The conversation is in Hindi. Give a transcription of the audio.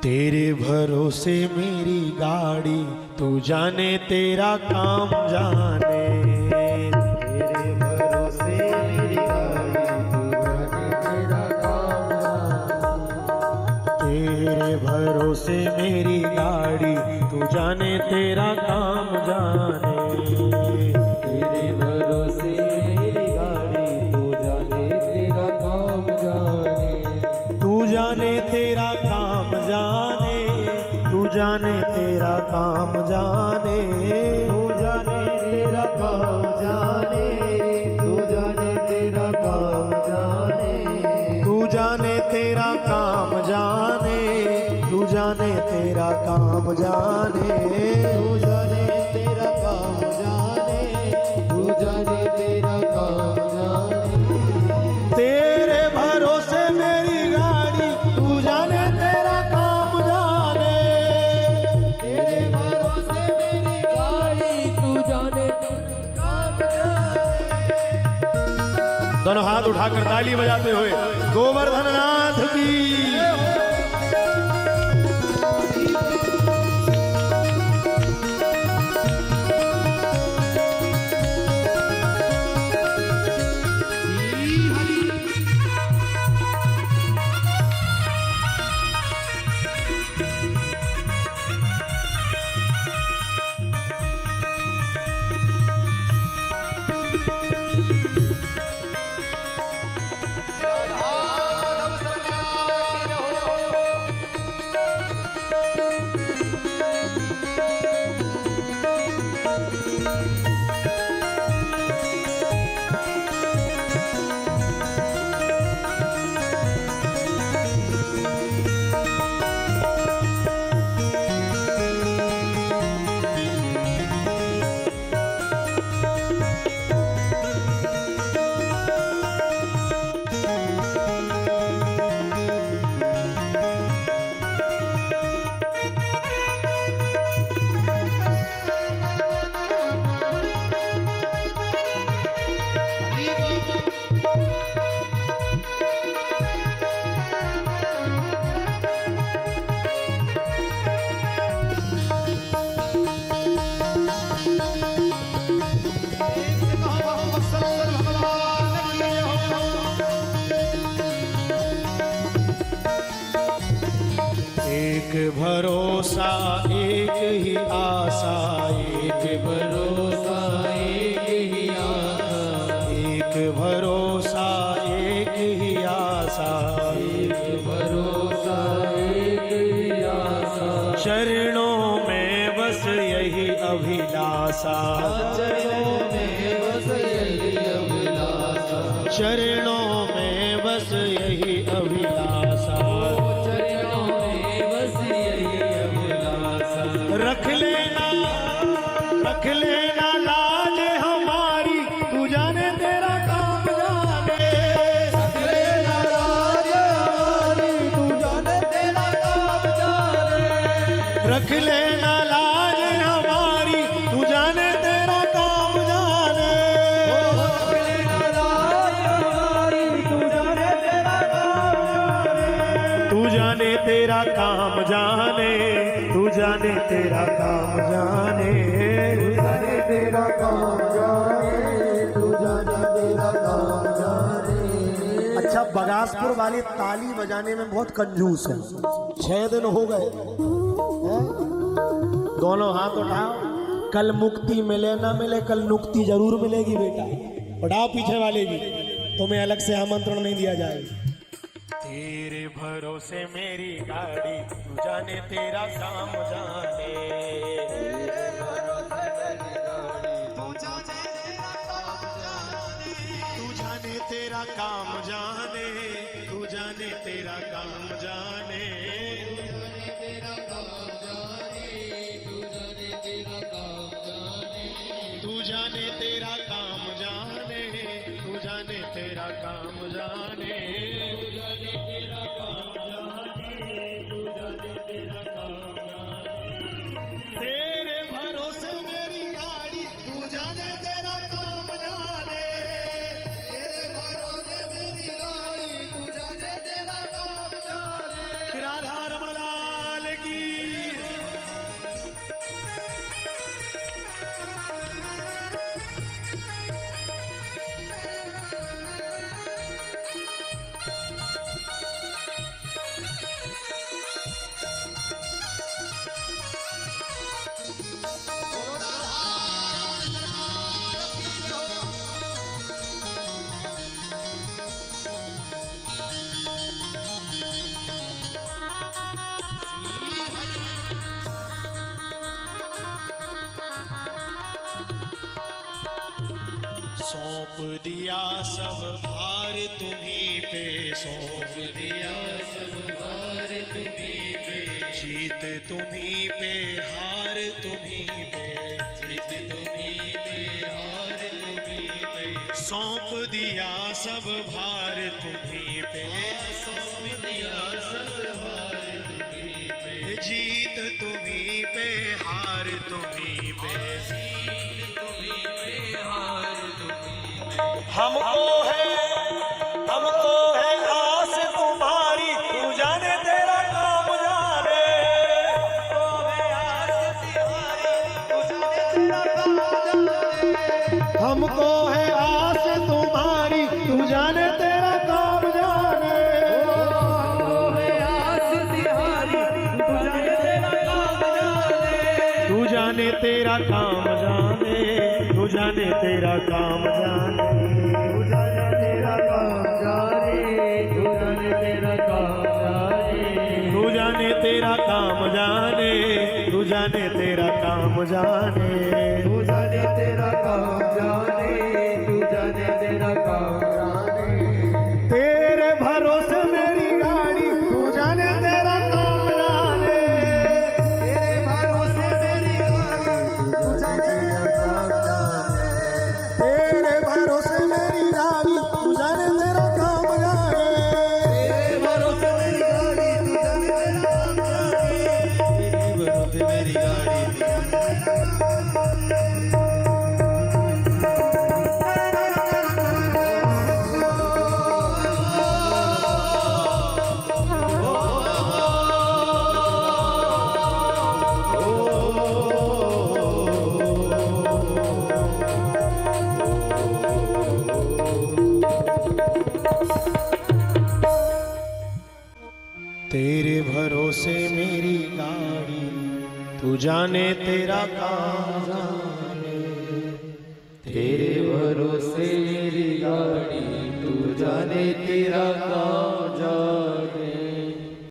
तेरे भरोसे मेरी गाड़ी, तू जाने तेरा काम जाने। तेरे भरोसे मेरी गाड़ी, तू जाने तेरा काम जाने। तेरे भरोसे मेरी गाड़ी, तू जाने तेरा काम जाने। तेरे भरोसे मेरी गाड़ी, तू जाने तेरा काम जाने। तू जाने तेरा काम जाने, तू जाने तेरा काम जाने। तू जाने तेरा काम जाने, तू जाने तेरा काम जाने। तू जाने तेरा काम जाने, तू जाने तेरा काम जाने। तू जाने तेरा काम जाने, तू जाने तेरा काम जाने। तेरे भरोसे मेरी गाड़ी, तू जाने तेरा काम जाने। तेरे भरोसे मेरी गाड़ी, तू जाने तेरा काम जाने। दोनों हाथ उठाकर ताली बजाते हुए गोवर्धन नाथ की। एक भरोसा एक ही आशा, एक भरोसा एक ही आशा। एक भरोसा एक ही आशा, एक भरोसा एक ही आशा। चरणों में बस यही अभिलाषा, चरणों में बस यही अभिलाषा। चरणों में बस यही अभिलाषा। रख लेना लाज हमारी, तू जाने तेरा काम जाने। रख लेना लाज हमारी, तू जाने तेरा काम जाने। रख लेना लाज हमारी, तू जाने तेरा काम जाने। रख लेना लाज हमारी, तू जाने तेरा काम जाने। तू जाने तेरा काम जाने, तू जाने तेरा काम जाने। तू जाने तेरा काम जाने, तू जाने तेरा काम जाने। अच्छा, बगासपुर वाले ताली बजाने में बहुत कंजूस है। 6 दिन हो गए, दोनों हाथ उठाओ। कल मुक्ति मिले ना मिले, कल नुक्ति जरूर मिलेगी बेटा। उठाओ पीछे वाले भी, तुम्हें अलग से आमंत्रण नहीं दिया जाएगा। तेरे भरोसे मेरी गाड़ी, तू जाने तेरा काम जाने। तेरे भरोसे मेरी गाड़ी, तू जाने तेरा काम जाने। तू जाने तेरा काम जाने, तू जाने तेरा काम जाने। तू जाने तेरा काम जाने, तू जाने तेरा काम जाने। तू जाने तेरा काम जाने, तू जाने तेरा काम जाने। तेरे भरोसे मेरी गाड़ी, तू जाने तेरा काम जाने। तेरे भरोसे मेरी गाड़ी, तू जाने तेरा काम जाने। राधा रमन लाल दिया सब भार तुम्हीं पे, सौंप दिया सब भार तुम्हीं पे, जीत तुम्हीं पे हार तुम्हीं पे, जीत तुम्हीं पे हार तुम्हीं पे, सौंप दिया सब भार तुम्हीं पे, सौंप दिया सब भार तुम्हीं पे, जीत तुम्हीं पे हार तुम्हीं पे, जीत तुम्हीं पे हार तुम्हीं पे। हमको है आस तुम्हारी, तू जाने तेरा काम जाने, हमको है आस तुम्हारी, तू जाने तेरा काम जाने, तू जाने तेरा काम जाने, तू जाने तेरा काम जाने, तू जाने तेरा काम जाने, तू जाने तेरा काम जाने, तू जाने तेरा काम जाने, तू जाने तेरा काम जाने, तू जाने तेरा काम जाने, तू जाने तेरा काम जाने, तेरे भरोसे मेरी गाड़ी, तू जाने तेरा काम जाने, तेरे भरोसे मेरी गाड़ी, तू जाने तेरा काम जाने, तेरे भरोसे मेरी गाड़ी, तू जाने तेरा काम जाने, तेरे भरोसे मेरी गाड़ी, तू जाने तेरा काम जाने, तेरे भरोसे मेरी गाड़ी, तू जाने तेरा काम तेरे भरोसे मेरी गाड़ी, तू जाने तेरा काम जाने, तेरे भरोसे मेरी गाड़ी, तू जाने तेरा काम